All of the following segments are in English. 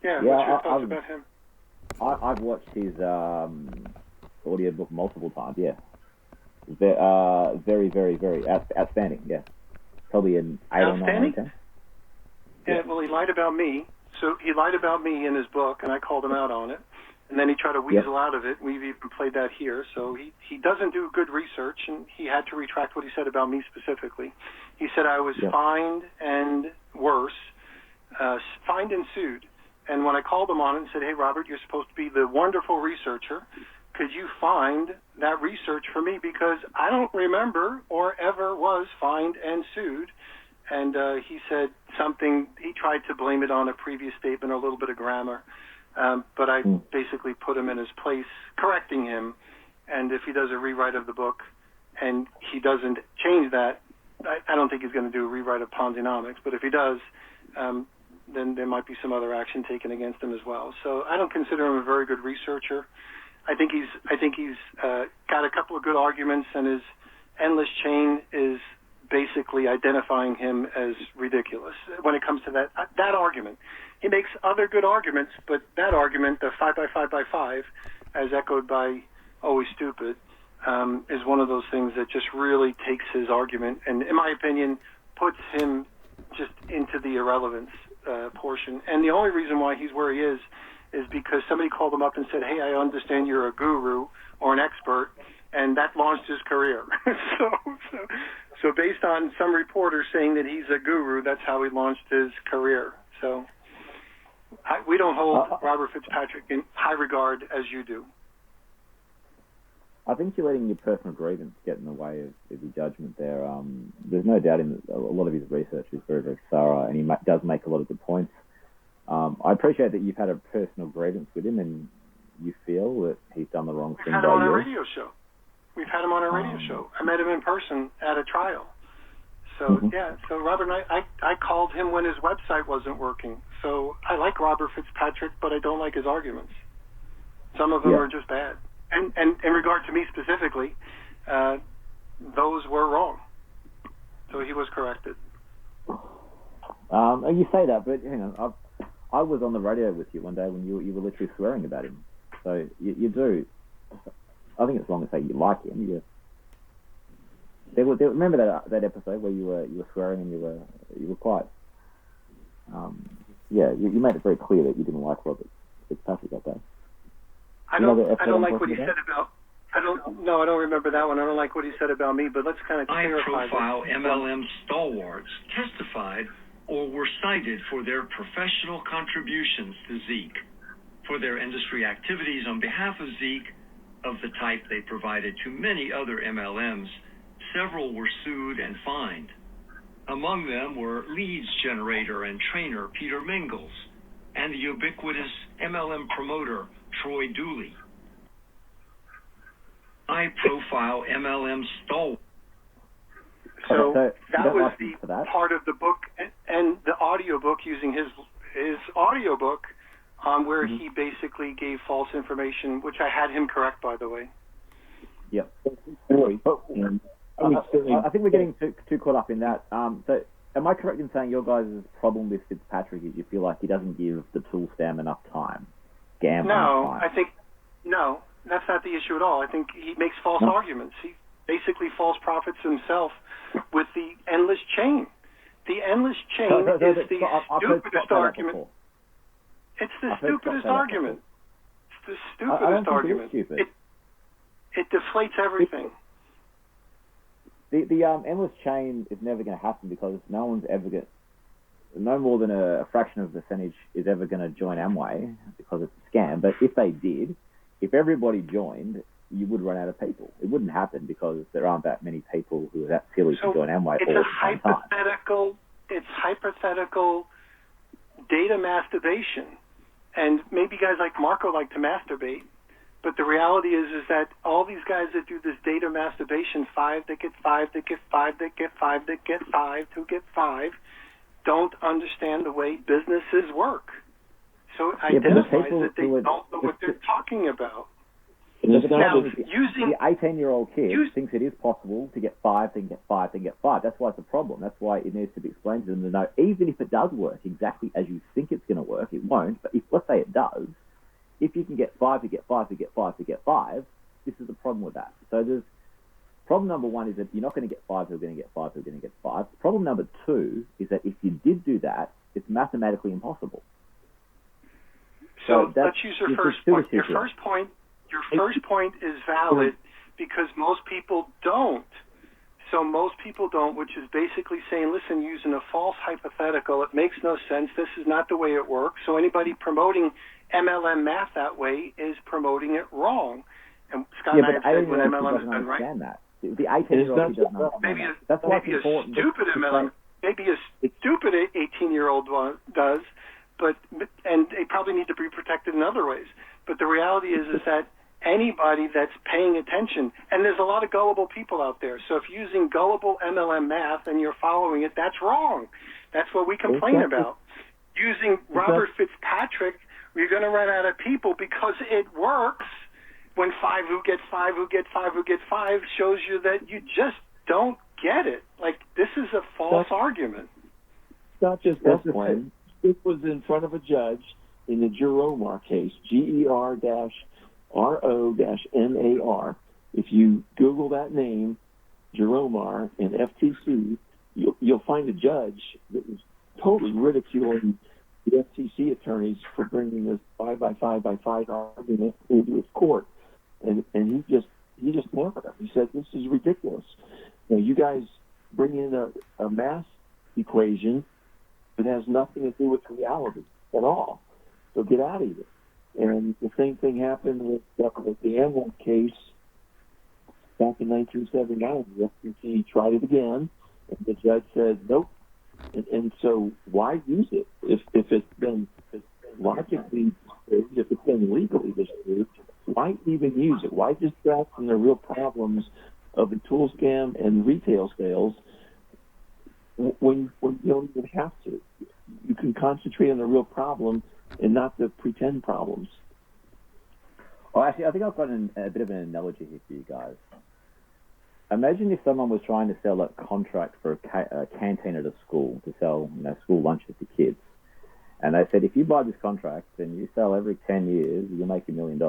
Yeah, what's your thoughts about him? I've watched his audiobook multiple times, yeah. Very, very, very outstanding, yeah. Probably an 8 or 9 out of 10. Yeah, well, he lied about me. So he lied about me in his book, and I called him out on it. And then he tried to weasel out of it. We've even played that here. So he doesn't do good research, and he had to retract what he said about me specifically. He said I was fined and worse, fined and sued. And when I called him on it and said, hey, Robert, you're supposed to be the wonderful researcher, could you find that research for me? Because I don't remember or ever was fined and sued. And he said something, he tried to blame it on a previous statement or a little bit of grammar. But I basically put him in his place, correcting him. And if he does a rewrite of the book and he doesn't change that, I don't think he's going to do a rewrite of Ponzinomics. But if he does, then there might be some other action taken against him as well. So I don't consider him a very good researcher. I think he's got a couple of good arguments, and his endless chain is basically identifying him as ridiculous when it comes to that argument. He makes other good arguments, but that argument, the 5 by 5 by 5, as echoed by Always Stupid, is one of those things that just really takes his argument and, in my opinion, puts him just into the irrelevance portion. And the only reason why he's where he is because somebody called him up and said, hey, I understand you're a guru or an expert, and that launched his career. So based on some reporters saying that he's a guru, that's how he launched his career. So we don't hold Robert Fitzpatrick in high regard as you do. I think you're letting your personal grievance get in the way of your judgment there. There's no doubt in a lot of his research is very, very thorough, and he does make a lot of good points. I appreciate that you've had a personal grievance with him, and you feel that he's done the wrong thing by you. We've had him on a radio show. We've had him on a radio show. I met him in person at a trial. So, so Robert and I called him when his website wasn't working. So I like Robert Fitzpatrick, but I don't like his arguments. Some of them are just bad. And in regard to me specifically, those were wrong. So he was corrected. You say that, but hang on. I was on the radio with you one day when you were literally swearing about him. So you do. I think it's wrong to say you like him. Remember that episode where you were swearing and you were quite. You made it very clear that you didn't like Robert Fitzpatrick that day. I don't like what he said about. I don't remember that one. I don't like what he said about me. But let's kind of clarify. High-profile MLM stalwarts testified or were cited for their professional contributions to Zeek, for their industry activities on behalf of Zeek, of the type they provided to many other MLMs. Several were sued and fined. Among them were leads generator and trainer Peter Mingils and the ubiquitous MLM promoter Troy Dooley. High-profile MLM stalwart. So that was the part of the book and the audiobook, using his audiobook where he basically gave false information, which I had him correct, by the way. Yep. I think we're getting too caught up in that. So am I correct in saying your guys' problem with Fitzpatrick is you feel like he doesn't give the tool scam enough time? No, that's not the issue at all. I think he makes false arguments. He basically false profits himself with the endless chain. The endless chain is the stupidest argument. It's the stupidest argument. It's the stupidest argument. It deflates everything. The endless chain is never going to happen because no one's ever going. No more than a fraction of a percentage is ever going to join Amway because it's a scam. But if they did, if everybody joined, you would run out of people. It wouldn't happen because there aren't that many people who are that silly to join Amway all the time. It's hypothetical data masturbation. And maybe guys like Marco like to masturbate. But the reality is that all these guys that do this data masturbation, 5 that get 5, that get 5, that get 5, that get 5, to get 5, don't understand the way businesses work. So it identifies that they don't know what they're talking about. Now, the 18-year-old kid thinks it is possible to get 5, then get 5, then get 5. That's why it's a problem. That's why it needs to be explained to them to know, even if it does work exactly as you think it's going to work, it won't. But say it does. If you can get 5 to get 5 to get 5 to get 5, this is the problem with that. So there's problem number 1 is that you're not going to get 5 who are going to get 5 who are going to get 5. Problem number 2 is that if you did do that, it's mathematically impossible. So let's use your first point. Your first point is valid because most people don't. So most people don't, which is basically saying, listen, using a false hypothetical, it makes no sense. This is not the way it works. So anybody promoting MLM math that way is promoting it wrong. And Scott and I have said when MLM has been right. That. The 18-year-old doesn't understand that. That's why it's important. Maybe a stupid 18-year-old does, and they probably need to be protected in other ways. But the reality is that anybody that's paying attention, and there's a lot of gullible people out there. So if you're using gullible MLM math and you're following it, that's wrong. That's what we complain about. Using Robert Fitzpatrick, you're going to run out of people because it works. When 5 who get 5 who get 5 who get 5 shows you that you just don't get it. Like, this is a false argument. It's not just that one. It was in front of a judge in the Geromar case, GER-RO-MAR. If you Google that name, Geromar and FTC, you'll find a judge that was totally ridiculing the FTC attorneys for bringing this 5x5x5 argument into his court. And he just hammered them. He said, this is ridiculous. You guys bring in a math equation that has nothing to do with reality at all. So get out of here. And the same thing happened with the Amway case back in 1979. The FTC tried it again, and the judge said, nope. And so why use it if it's been logically, if it's been legally disproved? Why even use it? Why distract from the real problems of the tool scam and retail sales when you don't even have to? You can concentrate on the real problem and not the pretend problems. Well, actually, I think I've got a bit of an analogy here for you guys. Imagine if someone was trying to sell a contract for a canteen at a school to sell, school lunches to kids, and they said, if you buy this contract and you sell every 10 years, you'll make $1 million.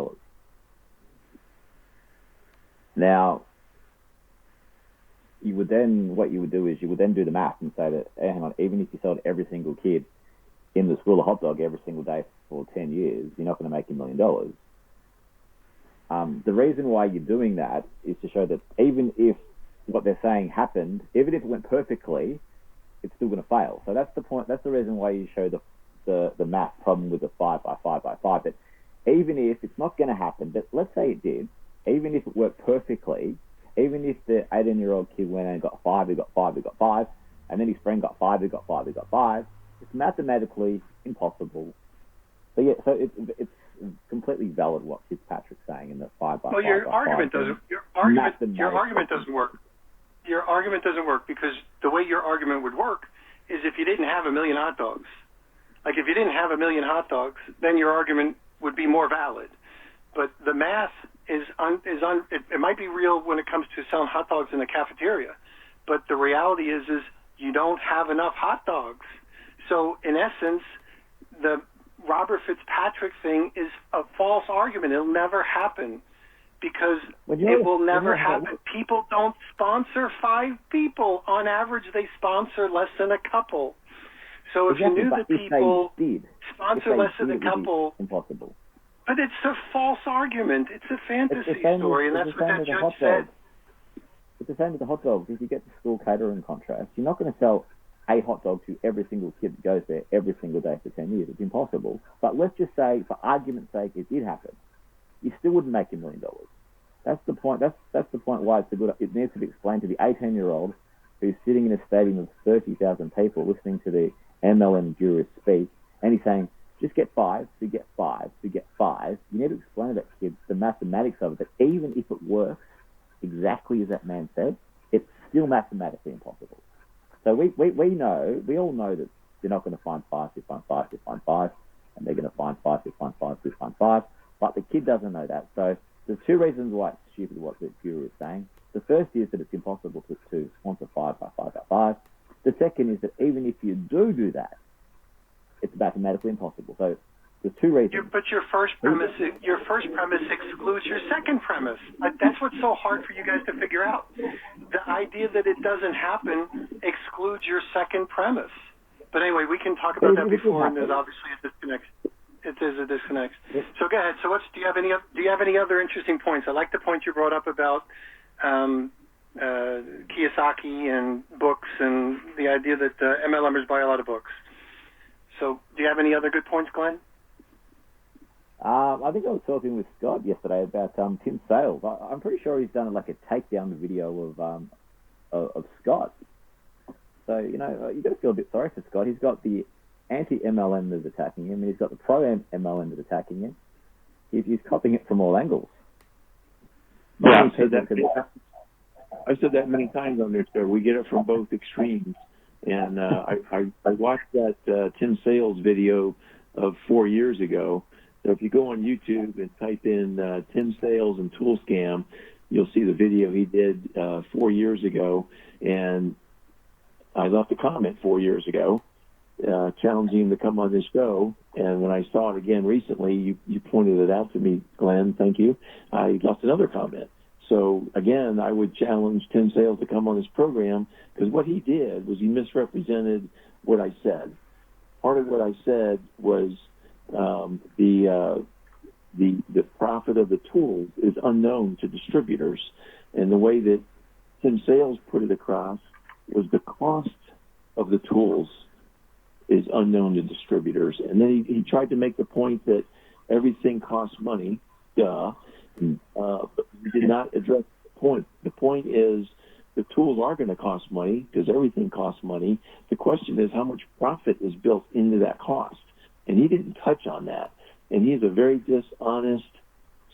Now, what you would do is you would then do the math and say that, hey, hang on, even if you sold every single kid in the school a hot dog every single day for 10 years, you're not going to make $1 million. The reason why you're doing that is to show that even if what they're saying happened, even if it went perfectly, it's still going to fail. So that's the point. That's the reason why you show the math problem with the 5x5x5. That even if it's not going to happen, but let's say it did, even if it worked perfectly, even if the 18-year-old kid went and got 5, he got 5, he got 5, and then his friend got 5, he got 5, he got 5, it's mathematically impossible. So yeah, so it's completely valid what Fitzpatrick's saying in the 5x5. Well, your argument doesn't work. Your argument doesn't work because the way your argument would work is if you didn't have 1 million hot dogs. Like if you didn't have 1 million hot dogs, then your argument would be more valid. But the math it might be real when it comes to selling hot dogs in a cafeteria, but the reality is you don't have enough hot dogs. So in essence, the Robert Fitzpatrick thing is a false argument. It'll never happen because it will never happen. People don't sponsor 5 people. On average, they sponsor less than a couple. So if you knew that people sponsor less than a couple, impossible. But it's a false argument. It's a fantasy story, and that's what that judge said. It's the same with the hot dogs. If you get the school catering contract, you're not going to sell a hot dog to every single kid that goes there every single day for 10 years. It's impossible. But let's just say, for argument's sake, it did happen. You still wouldn't make $1 million. That's the point. That's the point why it needs to be explained to the 18-year-old who's sitting in a stadium of 30,000 people listening to the MLM jurors speak, and he's saying, just get 5 to get 5 to get 5. You need to explain to that kid the mathematics of it, that even if it works exactly as that man said, it's still mathematically impossible. So we all know that they're not going to find 5 to find 5 to find 5, and they're going to find 5 to find 5 to find 5, but the kid doesn't know that. So there's 2 reasons why it's stupid what the juror is saying. The first is that it's impossible to sponsor 5 by 5 by 5. The second is that even if you do that, it's mathematically impossible. So the 2 reasons. But your first premise excludes your second premise. That's what's so hard for you guys to figure out. The idea that it doesn't happen excludes your second premise. But anyway, we can talk about that before, and there's obviously a disconnect. It is a disconnect. So go ahead. So do you have any other interesting points? I like the point you brought up about Kiyosaki and books, and the idea that MLMers buy a lot of books. So do you have any other good points, Glenn? I think I was talking with Scott yesterday about Tim Sales. I'm pretty sure he's done like a takedown video of Scott. So, you got to feel a bit sorry for Scott. He's got the anti-MLM that's attacking him, and he's got the pro-MLM that's attacking him. He's copying it from all angles. Yeah, I've said that many times on this show. We get it from both extremes. And I watched that Tim Sales video of 4 years ago. So if you go on YouTube and type in Tim Sales and Tool Scam, you'll see the video he did 4 years ago. And I left a comment 4 years ago challenging him to come on this show. And when I saw it again recently, you pointed it out to me, Glenn. Thank you. I left another comment. So, again, I would challenge Tim Sales to come on this program, because what he did was he misrepresented what I said. Part of what I said was the profit of the tools is unknown to distributors. And the way that Tim Sales put it across was the cost of the tools is unknown to distributors. And then he tried to make the point that everything costs money, but we did not address the point. The point is the tools are going to cost money because everything costs money. The question is how much profit is built into that cost. And he didn't touch on that. And he's a very dishonest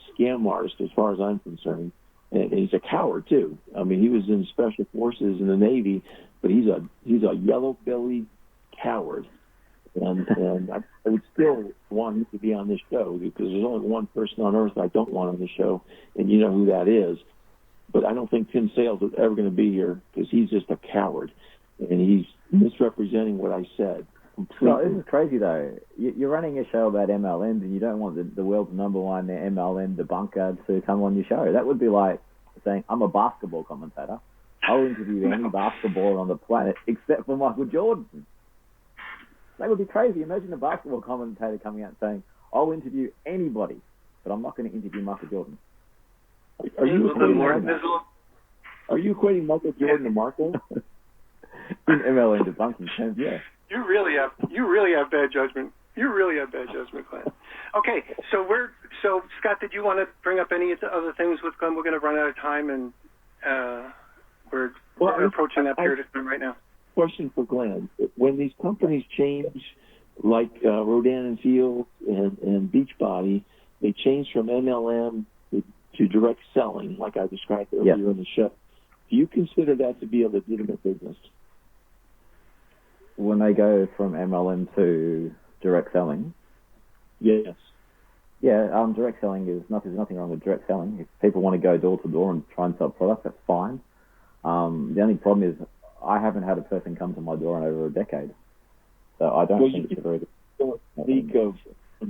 scam artist as far as I'm concerned. And he's a coward, too. I mean, he was in Special Forces in the Navy, but he's a yellow-bellied coward. And I would still want him to be on this show, because there's only one person on earth I don't want on the show, and you know who that is. But I don't think Tim Sales is ever going to be here, because he's just a coward, and he's misrepresenting what I said completely. No, this is crazy, though. You're running a show about MLMs, and you don't want the world's number one MLM debunker to come on your show. That would be like saying, I'm a basketball commentator. I'll interview any basketballer on the planet except for Michael Jordan. That would be crazy. Imagine a basketball commentator coming out saying, I'll interview anybody, but I'm not going to interview Michael Jordan. Are you equating Michael Jordan to Marco? In MLM debunking terms, yeah. You really have bad judgment. You really have bad judgment, Glenn. Okay, so Scott, did you want to bring up any other things with Glenn? We're going to run out of time, and we're approaching that period of time right now. Question for Glenn. When these companies change, like Rodan and Field and Beachbody, they change from MLM to direct selling, like I described earlier in the show. Do you consider that to be a legitimate business? When they go from MLM to direct selling? Yes. Yeah, direct selling there's nothing wrong with direct selling. If people want to go door to door and try and sell products, that's fine. The only problem is I haven't had a person come to my door in over a decade. So I don't think it's a very good speak of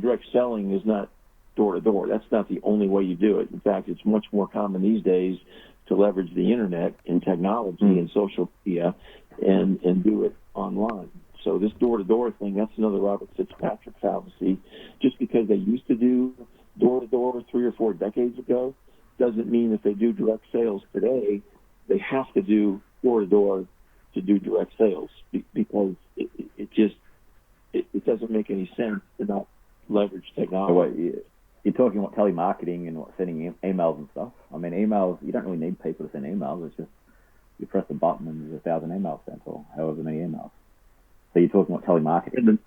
direct selling is not door to door. That's not the only way you do it. In fact, it's much more common these days to leverage the internet and technology and social media and do it online. So this door to door thing, that's another Robert Fitzpatrick fallacy. Just because they used to do door to door 3 or 4 decades ago doesn't mean if they do direct sales today, they have to do door to door to do direct sales, because it doesn't make any sense to not leverage technology. So what, you're talking about telemarketing and sending emails and stuff. I mean, emails, you don't really need people to send emails. It's just you press a button and there's 1,000 emails sent, or however many emails. So you're talking about telemarketing. And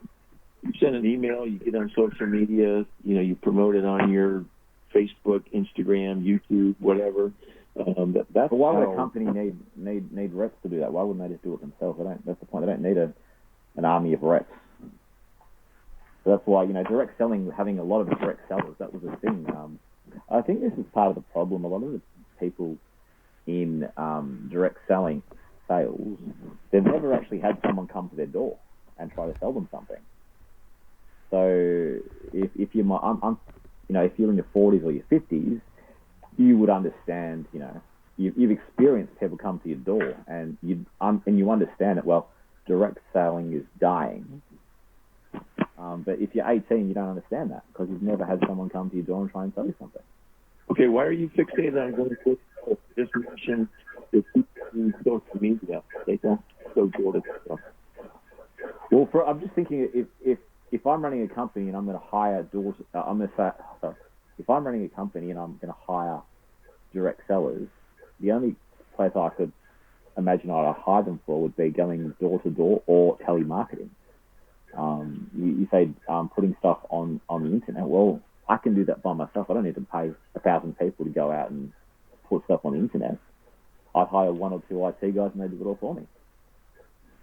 you send an email, you get on social media, you promote it on your Facebook, Instagram, YouTube, whatever. But why would a company need reps to do that? Why wouldn't they just do it themselves? That's the point. They don't need an army of reps. So that's why, direct selling, having a lot of direct sellers, that was a thing. I think this is part of the problem. A lot of the people in direct selling sales, they've never actually had someone come to their door and try to sell them something. So if if you're in your 40s or your 50s, you would understand, you've experienced people come to your door, and you understand that, well, direct selling is dying. But if you're 18, you don't understand that because you've never had someone come to your door and try and sell you something. Okay, why are you fixated on going to distribution that people use social media? They don't go door to door. Well, I'm just thinking if I'm running a company and I'm going to hire if I'm running a company and I'm going to hire direct sellers, the only place I could imagine I'd hire them for would be going door to door or telemarketing. You say putting stuff on the internet. Well, I can do that by myself. I don't need to pay 1,000 people to go out and put stuff on the internet. I'd hire 1 or 2 IT guys and they do it all for me.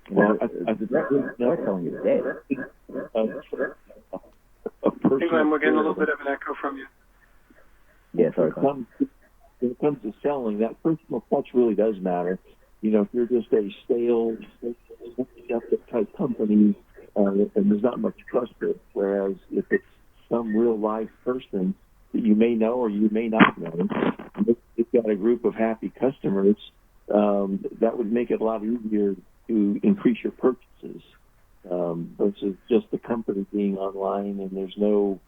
Direct selling is dead. Glenn, we're getting a little bit of an echo from you. Yeah, sorry. When it comes to selling, that personal touch really does matter. If you're just a stale, type company, and there's not much trust there. Whereas if it's some real life person that you may know or you may not know, you've got a group of happy customers, that would make it a lot easier to increase your purchases versus just the company being online and there's no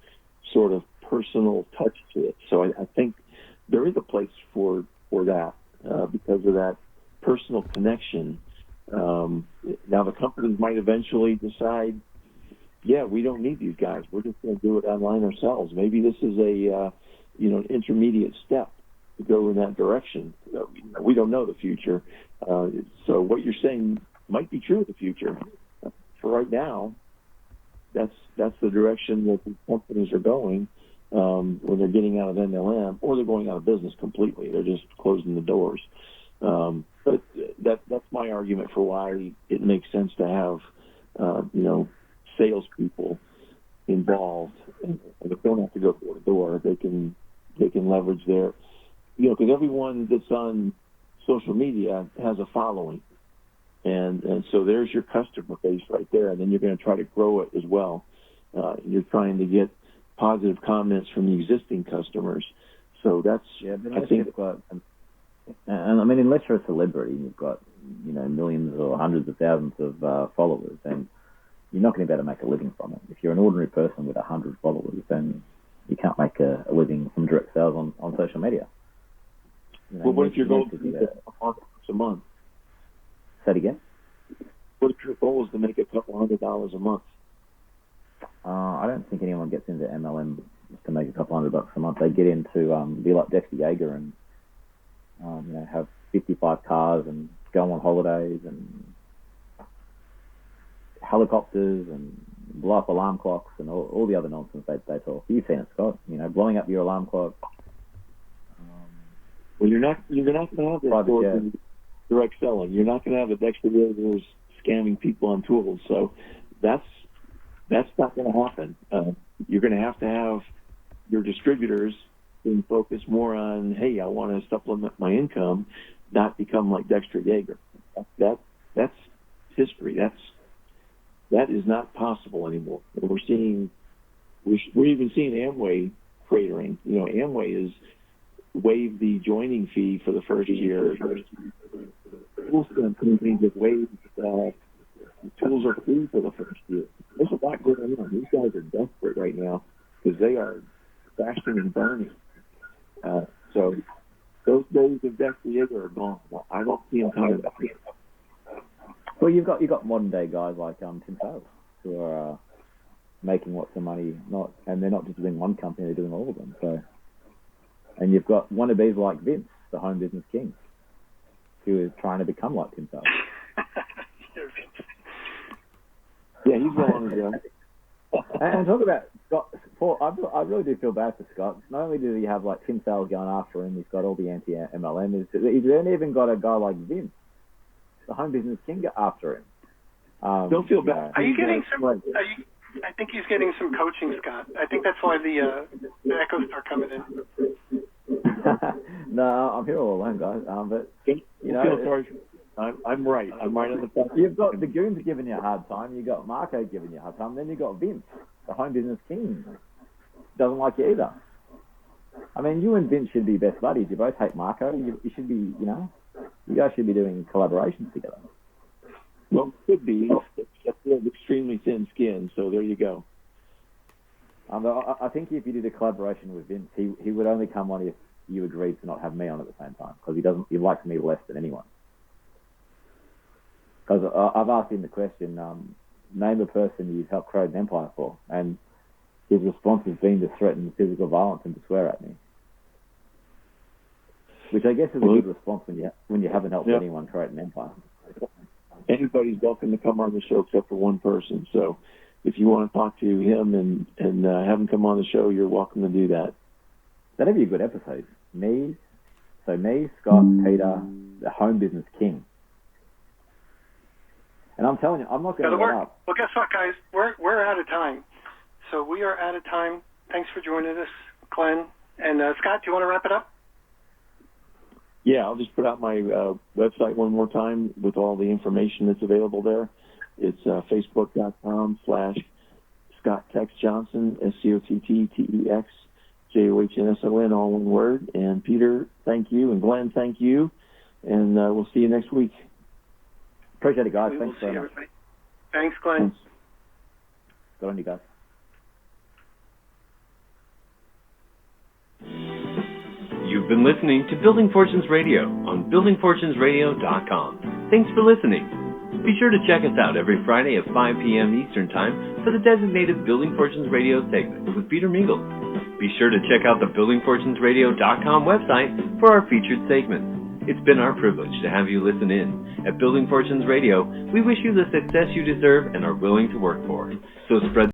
sort of personal touch to it. So I think there is a place for that because of that personal connection. Now the companies might eventually decide, yeah, we don't need these guys. We're just going to do it online ourselves. Maybe this is an intermediate step to go in that direction. We don't know the future. So what you're saying might be true of the future. For right now, that's the direction that the companies are going when they're getting out of MLM, or they're going out of business completely. They're just closing the doors. But that's my argument for why it makes sense to have salespeople involved, and they don't have to go door to door. They can leverage their, because everyone that's on social media has a following, and so there's your customer base right there, and then you're going to try to grow it as well. You're trying to get positive comments from the existing customers. So that's, I think. And I mean, unless you're a celebrity, you've got millions or hundreds of thousands of followers, and you're not going to be able to make a living from it. If you're an ordinary person with 100 followers, then you can't make a living from direct sales on social media. Well, what if your goal is to make $100 a month? Say it again? What if your goal is to make a couple $100 a month? I don't think anyone gets into MLM to make a couple $100 a month. They get into be like Dexter Yeager and have 55 cars and go on holidays and helicopters and blow up alarm clocks and all the other nonsense they talk. You've seen it, Scott. Blowing up your alarm clock. Well, you're not going to have that direct selling. You're not going to have a Dexter Yeager's scamming people on tools. So that's not going to happen. You're going to have your distributors being focused more on, hey, I want to supplement my income, not become like Dexter Yeager. That's history. That is not possible anymore. We're even seeing Amway cratering. Amway has waived the joining fee for the first year. Tool Scam companies have waived the tools are free for the first year. There's a lot going on. These guys are desperate right now because they are crashing and burning. So those days of Dexter Yeager are gone. I don't see them coming back. Well, you've got modern day guys like Tim Sales who are making lots of money, and they're not just doing one company; they're doing all of them. So, and you've got wannabes like Vince, the home business king, who is trying to become like Tim Sales. Yeah, he's well on his way. And talk about Scott. I really do feel bad for Scott. Not only does he have like Tim Sales going after him, he's got all the anti-MLM. He's then even got a guy like Vince, the home business king, after him. Don't feel bad. Are you getting some? I think he's getting some coaching, Scott. I think that's why the echoes start coming in. No, I'm here all alone, guys. But I'm right. I'm right on the phone. You've got the goons giving you a hard time. You got Marco giving you a hard time. Then you got Vince, the home business king. doesn't like you either. I mean, you and Vince should be best buddies. You both hate Marco. You should be, you know, you guys should be doing collaborations together. Well, could be. Except they have extremely thin skin, so there you go. I think if you did a collaboration with Vince, he would only come on if you agreed to not have me on at the same time, because he likes me less than anyone. Because I've asked him the question, name a person you've helped create an empire for, and his response has been to threaten physical violence and to swear at me. Which I guess is a good response when you haven't helped anyone create an empire. Anybody's welcome to come on the show except for one person. So if you want to talk to him and have him come on the show, you're welcome to do that. That'd be a good episode. Me, Scott, Peter, the home business king. And I'm telling you, I'm not going to let up. Well, guess what, guys? We're out of time. So we are out of time. Thanks for joining us, Glenn. And Scott, do you want to wrap it up? Yeah, I'll just put out my website one more time with all the information that's available there. It's facebook.com/Scott Tex Johnson, SCOTTTEXJOHNSON, all one word. And Peter, thank you. And Glenn, thank you. And we'll see you next week. Appreciate it, guys. Thanks very much. Everybody. Thanks, Glenn. Thanks. Good on you guys. You've been listening to Building Fortunes Radio on buildingfortunesradio.com. Thanks for listening. Be sure to check us out every Friday at 5 p.m. Eastern Time for the designated Building Fortunes Radio segment with Peter Mingils. Be sure to check out the buildingfortunesradio.com website for our featured segments. It's been our privilege to have you listen in. At Building Fortunes Radio, we wish you the success you deserve and are willing to work for. So spread